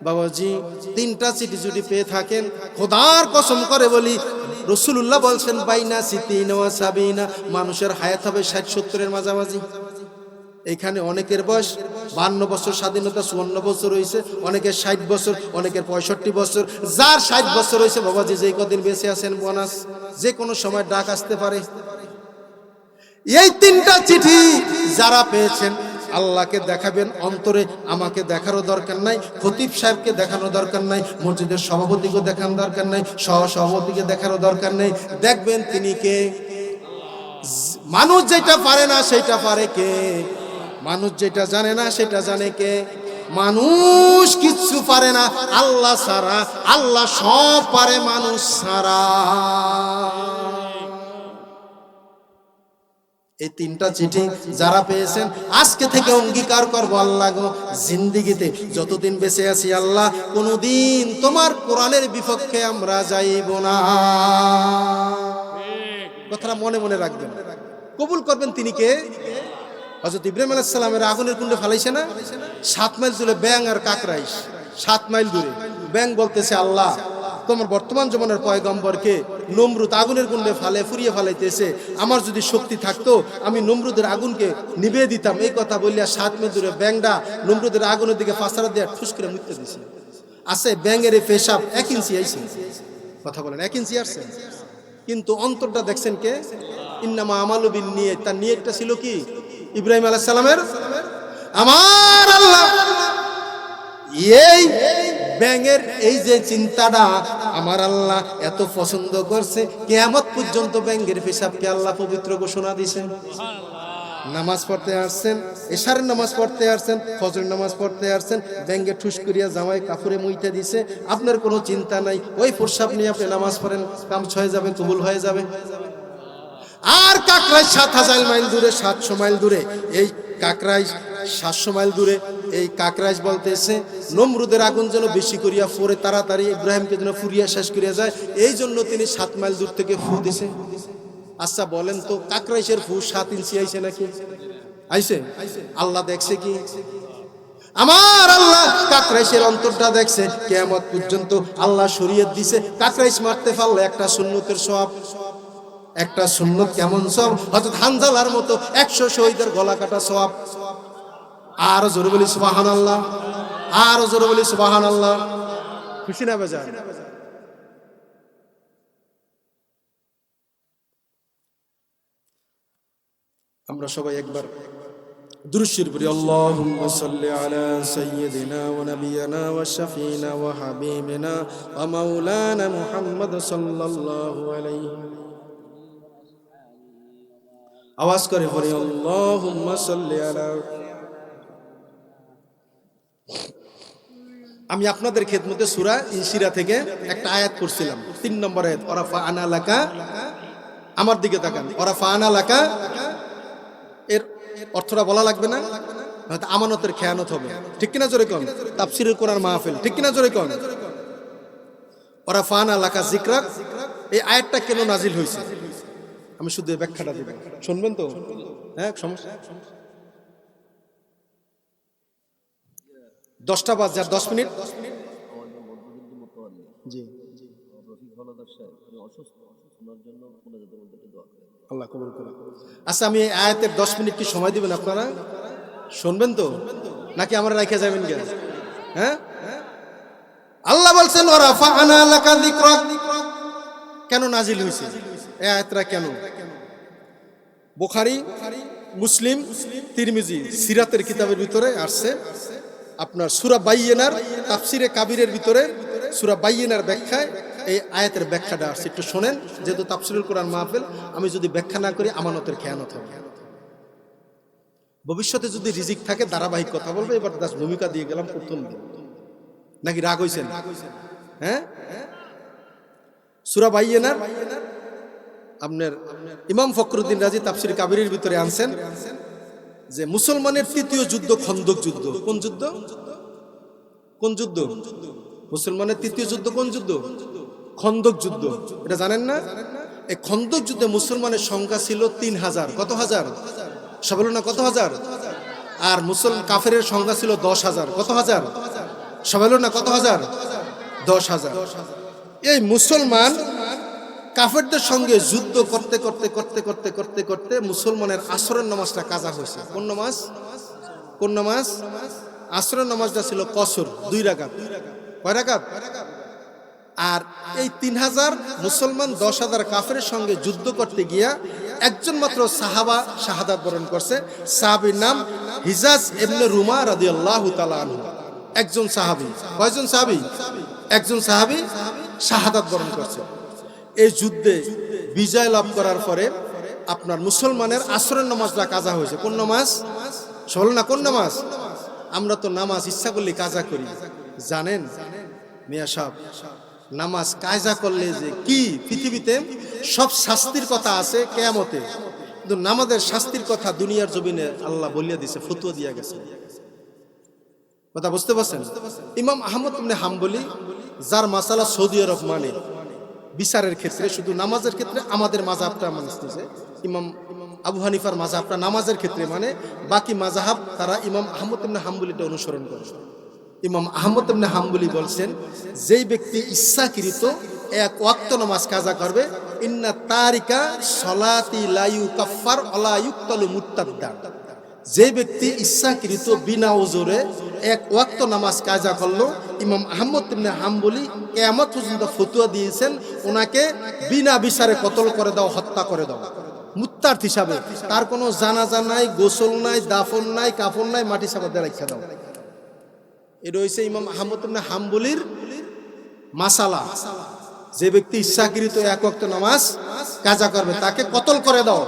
বাবাজি 3টা চিঠি যদি পেয়ে থাকেন, খোদার কসম করে বলি, রাসূলুল্লাহ বলছেন বাইনা সিতিনা ওয়া সাবিনা, মানুষের হায়াত হবে 60-70 এর মাঝামাঝি। এখানে অনেকের বয়স 52 বছর, স্বাধীনতা 54 বছর হয়েছে, অনেকের 60 বছর, অনেকের 65 বছর। যার 60 বছর হয়েছে বাবাজি, যেই কদিন বেঁচে আছেন বোনাস, যে কোনো সময় ডাক আসতে পারে। এই 3টা চিঠি যারা পেয়েছেন আল্লাহকে দেখাবেন অন্তরে। আমাকে দেখারও দরকার নাই, খতিব সাহেবকে দেখানো দরকার নাই, মসজিদের সভাপতিকে দেখানোর দরকার নাই, সহসভাপতিকে দেখানো দরকার নেই। দেখবেন তিনি কে। মানুষ যেটা পারে না সেটা পারে কে? মানুষ যেটা জানে না সেটা জানে কে? মানুষ কিচ্ছু পারে না আল্লাহ ছাড়া, আল্লাহ সব পারে মানুষ ছাড়া। এই 3টা চিঠি যারা পেয়েছেন আজকে থেকে অঙ্গীকার করবো, আল্লাহ গো, জিন্দেগিতে যতদিন বেঁচে আছি আল্লাহ, কোনোদিন তোমার কোরআনের বিপক্ষে আমরা যাইব না। কথাটা মনে মনে রাখবেন, কবুল করবেন। তিনি কে? হযরত ইব্রাহিম আলাইহিস সালামের আগুনের কুণ্ডে ফালাইছে না? 7 মাইল দূরে ব্যাং আর কাকরাইশ, 7 মাইল দূরে। ব্যাং বলতেছে, আল্লাহ তোমার বর্তমান জীবনের পয়গম্বরকে নমরুদ আগুনের কুণ্ডে ফালে ফুরিয়ে ফালাইতেছে, আমার যদি শক্তি থাকতো আমি নমরুদের আগুনকে নিভিয়ে দিতাম। এই কথা বললিয়া 7 মাইল দূরে ব্যাংটা নমরুদের আগুনের দিকে ফাঁসারা দিয়ে ঠুস করে মুক্তি দিয়েছে। আছে ব্যাঙের এই পেশাব 1 ইঞ্চি আইছে, কথা বলেন 1 ইঞ্চি আসছে, কিন্তু অন্তরটা দেখছেন কে? ইন্নামা আমালু বিন্নিয়াত, তার নিয়তটা ছিল কি? ইব্রাহিম আলাইহিস সালামের আমার আল্লাহ এই ব্যাঙের এই যে চিন্তাটা আমার আল্লাহ এত পছন্দ করছে, কিয়ামত পর্যন্ত ব্যাঙের পেশাবকে আল্লাহ পবিত্র ঘোষণা দিয়েছেন। নামাজ পড়তে আসছেন, এশারের নামাজ পড়তে আসছেন, ফজরের নামাজ পড়তে আসছেন, ব্যাঙে ঠুস করিয়া জামাই কাপড়ে মুইতে দিছে, আপনার কোনো চিন্তা নাই, ওই প্রসাব নিয়ে আপনি নামাজ পড়েন, কাম হয়ে যাবে, কবুল হয়ে যাবে। আর কাকরাইশ 7000 মাইল দূরে, 700 মাইল দূরে, এই কাকরাইশ 700 মাইল দূরে। এই কাকরাইশ বলতেছে নমরুদের আগুন যেন বেশি করিয়া পড়ে, তাড়াতাড়ি ইব্রাহিমকে যেন ফুরিয়া শেষ করিয়া যায়, এই জন্য তিনি 7 মাইল দূর থেকে ফু দিছে। আচ্ছা বলেন তো, কাকরাইশের ফু 7 ইঞ্চি আইছে নাকি? আইছে? আল্লাহ দেখছে কি? আমার আল্লাহ কাকরাইশের অন্তরটা দেখছে। কিয়ামত পর্যন্ত আল্লাহ শরীয়ত দিছে, কাকরাইশ মারতে পারলে একটা সুন্নতের সওয়াব। একটা সুন্নত কেমন সওয়াব? হযরত হানজালার মতো 100 শহীদের গলা কাটা সওয়াব। আর জোরে বলি সুবহানাল্লাহ, আর জোরে বলি সুবহানাল্লাহ। খুশি না বেজার? আমরা সবাই একবার দুরূদ শরীফ পড়ি। আল্লাহুম্মা সাল্লি আলা সাইয়্যিদিনা ওয়া নাবিয়িনা ওয়া শাফিনা ওয়া হাবিবিনা ওয়া মাওলানা মুহাম্মদ সাল্লাল্লাহু আলাইহি। আওয়াজ করে পড়ি আল্লাহুম্মা সাল্লি আলা। আমি আপনাদের খেদমতে সূরা ইনশিরা থেকে একটা আয়াত পড়ছিলাম, 3 নম্বর আয়াত। ওরাফা আনা লাকা, আমার দিকে তাকান, ওরাফা আনা লাকা, এর অর্থটা বলা লাগবে না? হয়তো আমানতের খেয়ানত হবে, ঠিক কিনা জোরে কোন? তাফসীরের কোরআন মাহফিল, ঠিক কিনা জোরে কোন? ওরাফা আনা লাকা যিকরাক, এই আয়াতটা কেন নাজিল হয়েছে আমি শুধু ব্যাখ্যাটা দেব, শুনবেন তো? হ্যাঁ, সমস্যা 10টা বাজে আর 10 মিনিট। জি, আল্লাহ কবুল করুন। আচ্ছা, আমি আয়াতের 10 মিনিট কি সময় দিবেন আপনারা? শুনবেন তো নাকি আমরা রেখে যাবেন কেন? হ্যাঁ, আল্লাহ বলছেন ওয়ারাফা'না লাকা যিকরাক। কেন নাজিল হয়েছে এই আয়াতটা? কেন? বুখারী, মুসলিম, তিরমিজি সিরাতের কিতাবের ভিতরে আসছে। আপনার সূরা বাইয়িনার তাফসিরে কাবীরের ভিতরে সূরা বাইয়িনার ব্যাখ্যায় এই আয়াতের ব্যাখ্যাটা আসছে। একটু শোনেন, যেহেতু তাফসীরুল কোরআন মাহফিল, আমি যদি ব্যাখ্যা না করি আমানতের খেয়ানত হবে। ভবিষ্যতে যদি রিজিক থাকে ধারাবাহিক কথা বলবো, এবার দাস ভূমিকা দিয়ে গেলাম প্রথম দিন। নাকি রাগ হইছেন? হ্যাঁ, সূরা বাইয়িনার আপনার ইমাম ফখরুদ্দিন রাজি তাফসির কাবিরের ভিতরে আনছেন যে মুসলমানের তৃতীয় যুদ্ধ খন্দক যুদ্ধ। কোন যুদ্ধ? কোন যুদ্ধ? মুসলমানের তৃতীয় যুদ্ধ কোন যুদ্ধ? খন্দক যুদ্ধ। এটা জানেন না? এই খন্দক যুদ্ধে মুসলমানের সংখ্যা ছিল 3000। কত হাজার? সব বলুন না, কত হাজার? আর কাফেরের সংখ্যা ছিল 10,000। কত হাজার? সব বলুন না, কত হাজার? 10,000। এই মুসলমান কাফেরদের সঙ্গে যুদ্ধ করতে করতে করতে করতে করতে করতে মুসলমানের আসরের নামাজটা কাজা হয়েছে। কোন নামাজ? কোন নামাজ? আসরের নামাজটা ছিল কসর, 2 রাকাত। কয় রাকাত? আর এই 3000 মুসলমান 10,000 কাফেরের সঙ্গে যুদ্ধ করতে গিয়া একজন মাত্র সাহাবা শাহাদাত বরণ করছে। সাহাবীর নাম হিজাজ ইবনে রুমা রাদিয়াল্লাহু তাআলা আনহু। একজন সাহাবী। কয়জন সাহাবী? একজন সাহাবী শাহাদাত বরণ করছে। এই যুদ্ধে বিজয় লাভ করার পরে আপনার মুসলমানের আসরের নামাজটা কাজা হয়েছে। কোন নামাজ? বল না, কোন নামাজ? আমরা তো নামাজ ইচ্ছা করলে কাজা করি, জানেন মিয়া সাহেব? নামাজ কাজা করলে যে কি পৃথিবীতে সব শাস্তির কথা আছে কিয়ামতে, কিন্তু নামাজের শাস্তির কথা দুনিয়ার জমিনে আল্লাহ বলিয়া দিয়েছে, ফতোয়া দিয়া গেছে। কথা বুঝতে পারছেন? ইমাম আহমদ ইবনে হাম্বলি, যার মাসালা সৌদি আরব মানে বিচারের ক্ষেত্রে, শুধু নামাজের ক্ষেত্রে আমাদের মাযহাবটা মানতেছে। ইমাম আবু হানিফার মাযহাবটা নামাজের ক্ষেত্রে মানে, বাকি মাযহাব তারা ইমাম আহমদ ইবনে হাম্বলিটা অনুসরণ করে। ইমাম আহমদ ইবনে হাম্বলি বলছেন, যেই ব্যক্তি ইচ্ছাকৃত এক ওয়াক্ত নামাজ কাজা করবে, ইন্না তারিকা সলাতি লা ইউকাফফার ওয়ালা ইউক্তালু মুরতাদ্দান। যে ব্যক্তি ইচ্ছাকৃত বিনা ওজরে এক ওয়াক্ত নামাজ কাজা করলো, ইমাম আহমদ ইবনে হাম্বলি কিয়ামত পর্যন্ত ফতোয়া দিয়েছেন ওনাকে বিনা বিচারে কতল করে দাও, হত্যা করে দাও, মুত্তাদ হিসাবে। তার কোনো জানাজা নাই, গোসল নাই, দাফন নাই, কাফন নাই, মাটি চাপা দিয়ে রাখা দাও। এটা হইছে ইমাম আহমদ ইবনে হাম্বলির মাসালা। যে ব্যক্তি ইচ্ছাকৃত এক ওয়াক্ত নামাজ কাজা করবে তাকে কতল করে দাও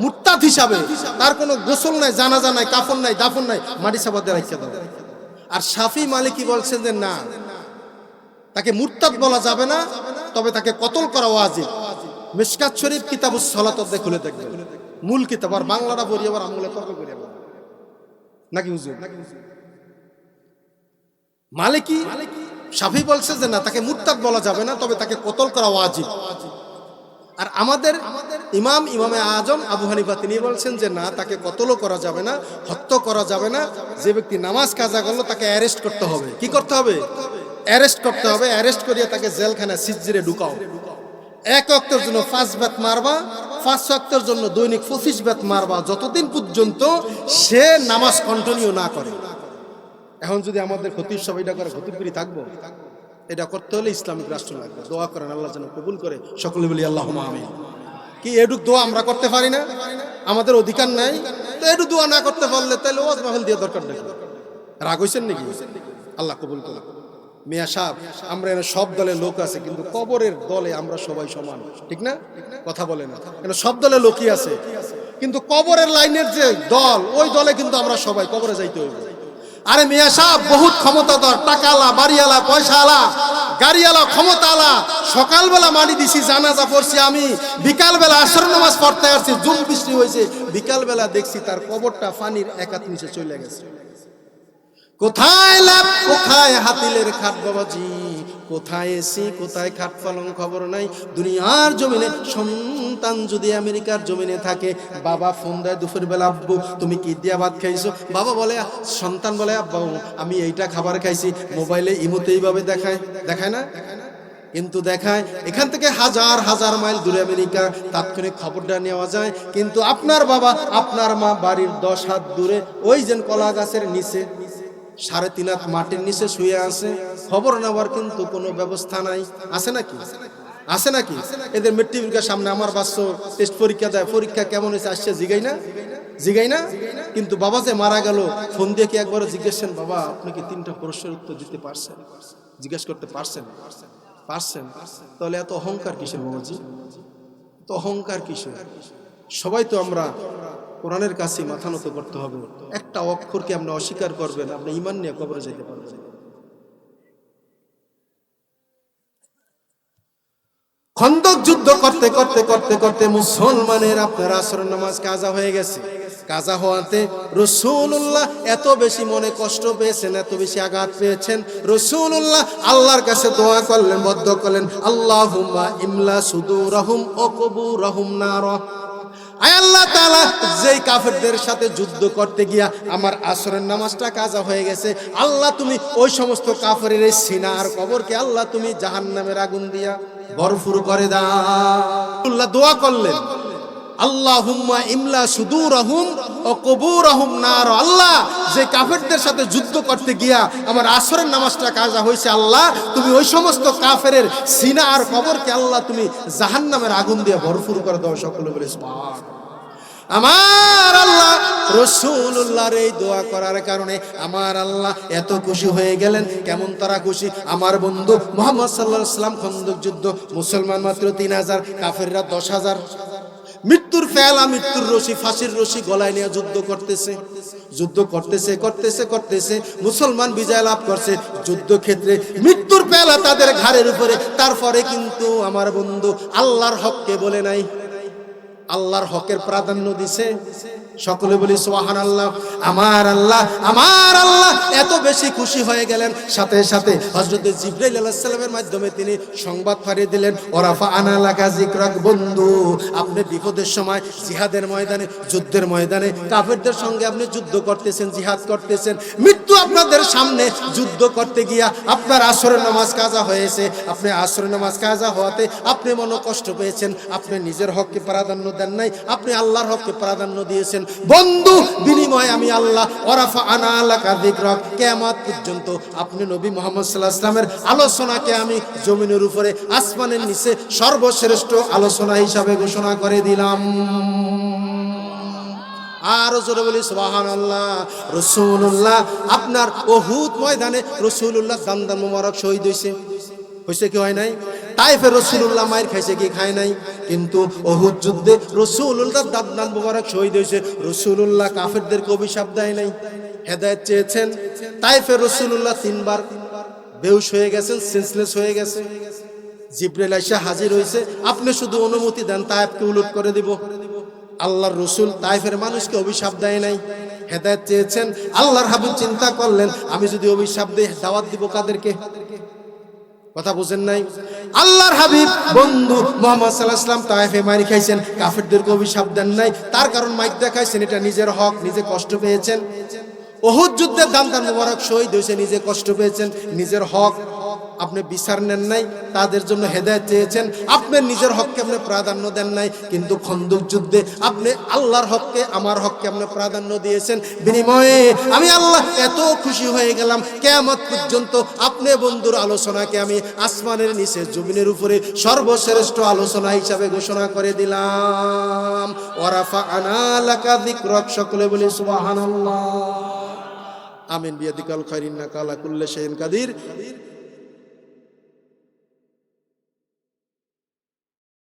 মুরতাদ হিসাবে। তার কোনো গোসল নাই, জানাজা নাই, কাফন নাই, দাফন নাই, মাটি চাপা দিয়ে রাখা দাও। আর শাফি মালিকি বলছেন যে না, তাকে মুরতাদ বলা যাবে না, তবে তাকে কতল করা ওয়াজিব। মিশকাত শরীফ কিতাবুস সালাত খুলে দেখবেন, মূল কিতাব। আর বাংলাটা পড়ি আবার আমলে তর্ক করি আবার নাকি হুজুর? মালিকি শাফি বলছে যে না, তাকে মুরতাদ বলা যাবে না, তবে তাকে কতল করা ওয়াজিব। আর আমাদের ইমামে আজম আবু হানিফা তিনি বলছেন যে না, তাকে কতলও করা যাবে না, হত্যা করা যাবে না। যে ব্যক্তি নামাজ কাজা করলো তাকে অ্যারেস্ট করতে হবে। কি করতে হবে? অ্যারেস্ট করতে হবে। অ্যারেস্ট করিয়ে তাকে জেলখানায় সিজজিরে ঢুকাও। এক ওয়াক্তের জন্য 5 বেত মারবা, 5 ওয়াক্তের জন্য দৈনিক 25 বেত মারবা, যতদিন পর্যন্ত সে নামাজ কন্টিনিউ না করে। এখন যদি আমাদের খতিব সব এটা করে, খতিব করি থাকবো? এটা করতে হলে ইসলামিক রাষ্ট্র লাগবে। দোয়া করেন আল্লাহ যেন কবুল করে, সকলে বলি আল্লাহুম্মা আমিন। কি এটুক দোয়া আমরা করতে পারি না? আমাদের অধিকার নাই? তো এটুক দোয়া না করতে পারলে তাহলে ওয়াজ মাহফিল দিয়ে দরকার নেই। রাগ হইছেন নাকি? আল্লাহ কবুল করে। মিয়া সাহেব, আমরা এখানে সব দলের লোক আছে, কিন্তু কবরের দলে আমরা সবাই সমান, ঠিক না? কথা বলে না কেন? সব দলের লোকই আছে, কিন্তু কবরের লাইনের যে দল, ওই দলে কিন্তু আমরা সবাই কবরে যাইতে হইব। আরে মিয়া সাহেব, বহুত ক্ষমতাধর, টাকাওয়ালা, বাড়িওয়ালা, পয়সাওয়ালা, গাড়িওয়ালা, ক্ষমতাওয়ালা, সকালবেলা মাটি দিছি, জানাজা পড়ছি আমি, বিকালবেলা আসর নামাজ পড়তে আসছি, জুম বৃষ্টি হয়েছে, বিকালবেলা দেখছি তার কবরটা পানির একাত নিচে চলে গেছে। কোথায় লাভ, কোথায় হাতিলের খাট বাবাজি, কোথায় এসি, কোথায় খাট পালং, খবর নাই। দুনিয়ার জমিনে সন্তান যদি আমেরিকার জমিনে থাকে, বাবা ফোন দেয় দুপুর বেলা, আব্বু তুমি কি দিয়া ভাত খাইছো? বাবা বলে, সন্তান বলে আব্বু আমি এইটা খাবার খাইছি। মোবাইলে ইমোতে এইভাবে দেখায়, দেখায় না? কিন্তু দেখায় এখান থেকে হাজার হাজার মাইল দূরে আমেরিকা, তাৎক্ষণিক খবরটা নেওয়া যায়। কিন্তু আপনার বাবা, আপনার মা বাড়ির 10 হাত দূরে ওই যে কলা গাছের নিচে 3.5 হাত মাটির নিচে শুয়ে আছে, খবর নেওয়ার কিন্তু কোনো ব্যবস্থা নাই। আছে নাকি? আছে নাকি? এদের মেট্রিকের সামনে আমার বাচ্চা টেস্ট পরীক্ষা দেয়, পরীক্ষা কেমন হয়েছে আসছে জিগাই না? জিগাই না? কিন্তু বাবা যে মারা গেল, ফোন দিয়ে কি একবার জিজ্ঞেসেন, বাবা আপনি কি 3টা প্রশ্নের উত্তর দিতে পারছেন? জিজ্ঞেস করতে পারছেন? পারছেন? তাহলে এত অহংকার কিসের বাবাজি? তো অহংকার কিসের? সবাই তো আমরা কোরআনের কাছে মাথা নত করতে হবে। একটা অক্ষরকে আপনি অস্বীকার করবেন, আপনি ঈমান নিয়ে কবরে যেতে পারবেন। খন্দক যুদ্ধ করতে করতে করতে করতে মুসলমানের আপনার আসরের নামাজ কাজা হয়ে গেছে। কাজা হওয়াতে রাসূলুল্লাহ এত বেশি মনে কষ্ট পেয়েছেন, এত বেশি আঘাত পেয়েছেন। রাসূলুল্লাহ আল্লাহর কাছে দোয়া করলেন, বদ্ধ করলেন, আল্লাহুম্মা ইমলা সুদুরহুম ওয়া কুবুরহুম নার। আয় আল্লাহ তাআলা, যেই কাফেরদের সাথে যুদ্ধ করতে গিয়া আমার আসরের নামাজটা কাজা হয়ে গেছে, আল্লাহ তুমি ওই সমস্ত কাফেরের সিনা আর কবরকে আল্লাহ তুমি জাহান্নামের আগুন দিয়া ভরপুর করে দাও। আল্লাহ দোয়া করলেন, আল্লাহুম্মা ইমলা সুদুরহুম ওয়া কুবুরহুম নার। আল্লাহ, যে কাফেরদের সাথে যুদ্ধ করতে গিয়া আমার আসরের নামাজটা কাজা হয়েছে, আল্লাহ তুমি ওই সমস্ত কাফেরের সিনা আর কবরকে আল্লাহ তুমি জাহান্নামের আগুন দিয়ে ভরপুর করে দাও। সকলে বলে সুবহান। আমার আল্লাহ রাসূলুল্লাহর এই দোয়া করার কারণে আমার আল্লাহ এত খুশি হয়ে গেলেন। কেমন তারা খুশি? আমার বন্ধু মুহাম্মদ সাল্লাল্লাহু আলাইহি ওয়াসাল্লাম খন্দক যুদ্ধ, মুসলমান মাত্র 3000, কাফেররা 10,000। মৃত্যুর ফেলা, মৃত্যুর রশি, ফাঁসির রশি গলায় নিয়ে যুদ্ধ করতেছে, যুদ্ধ করতেছে করতেছে করতেছে মুসলমান বিজয় লাভ করছে যুদ্ধক্ষেত্রে। মৃত্যুর ফেলা তাদের ঘাড়ের উপরে। তারপরে কিন্তু আমার বন্ধু আল্লাহর হককে বলে নাই, আল্লাহর হকের প্রাধান্য দিছে। সকলে বলি সুবহানাল্লাহ। আমার আল্লাহ, আমার আল্লাহ এত বেশি খুশি হয়ে গেলেন, সাথে সাথে হযরত জিবরাইল আলাইহিস সালামের মাধ্যমে তিনি সংবাদ পাঠিয়ে দিলেন, ওরাফা আনা লাকা যিকরাক। বন্ধু, আপনি বিপদের সময় জিহাদের ময়দানে, যুদ্ধের ময়দানে কাফেরদের সঙ্গে আপনি যুদ্ধ করতেছেন, জিহাদ করতেছেন। মৃত্যু আপনাদের সামনে, যুদ্ধ করতে গিয়া আপনার আসরের নামাজ কাজা হয়েছে। আপনি আসরের নামাজ কাজা হওয়াতে আপনি মনে কষ্ট পেয়েছেন, আপনি নিজের হককে প্রাধান্য দেন নাই, আপনি আল্লাহর হককে প্রাধান্য দিয়েছেন। বন্ধু, বিনিময়ে আমি আল্লাহ ওরাফা আনা লাকা যিকরাক, কিয়ামত পর্যন্ত আপনি নবী মুহাম্মদ সাল্লাল্লাহু আলাইহি ওয়াসাল্লামের আলোচনাকে আমি জমিনের উপরে, আসমানের নিচে সর্বশ্রেষ্ঠ আলোচনা হিসাবে ঘোষণা করে দিলাম। আর জোরে বলি সুবহানাল্লাহ। রাসূলুল্লাহ আপনার উহুদ ময়দানে রাসূলুল্লাহ দান্দান মোবারক শহীদ হইছে, হইছে কি হয় নাই? তাইফে রাসূলুল্লাহ মায়ের খাইছে কি খায় নাই? কিন্তু উহুদ যুদ্ধে রাসূলুল্লাহ দান্দান মোবারক শহীদ হইছে। রাসূলুল্লাহ কাফেরদেরকে অভিশাপ দেয় নাই, হেদায়েত চেয়েছেন। তাইফে রাসূলুল্লাহ 3 বার বেহুশ হয়ে গেছেন, সেন্সলেস হয়ে গেছে। জিবরাইল আইসা হাজির হইছে, আপনি শুধু অনুমতি দেন তাইফকে উলট করে দিব। আল্লাহর রাসূল তাইফের মানুষকে অভিশাপ দেয় নাই, হেদায়েত চেয়েছেন। আল্লাহর হাবিব চিন্তা করলেন, আমি যদি অভিশাপ দেই দাওয়াত দিব কাদেরকে? কথা বুঝেন নাই? আল্লাহর হাবিব বন্ধু মুহাম্মদ সাল্লাল্লাহু আলাইহি ওয়াসাল্লাম তায়েফে মারি খাইছেন, কাফেরদেরকে অভিশাপ দেন নাই। তার কারণ মাইক দেখাইছেন, এটা নিজের হক, নিজে কষ্ট পেয়েছেন। উহুদ যুদ্ধে দান্দান মোবারক শহীদ হয়েছে, নিজে কষ্ট পেয়েছেন, নিজের হক আপনি বিচার নেন নাই, তাদের জন্য হেদায়েত চেয়েছেন। আপনি নিজের হককে আপনি প্রাধান্য দেন নাই, কিন্তু খন্দক যুদ্ধে আপনি আল্লাহর হককে, আমার হককে আপনি প্রাধান্য দিয়েছেন। বিনিময়ে আমি আল্লাহ এত খুশি হয়ে গেলাম, কিয়ামত পর্যন্ত আপনি বন্ধুর আলোচনাকে আমি আসমানের নিচে জমিনের উপরে সর্বশ্রেষ্ঠ আলোচনা হিসাবে ঘোষণা করে দিলাম। ওয়ারাফা আনা লাকা যিকরাক। সকলে বলি সুবহানাল্লাহ। আমিন। বিয়াদিকাল খায়রিন, ইন্নাকা আলা কুল্লি শাইইন কাদির।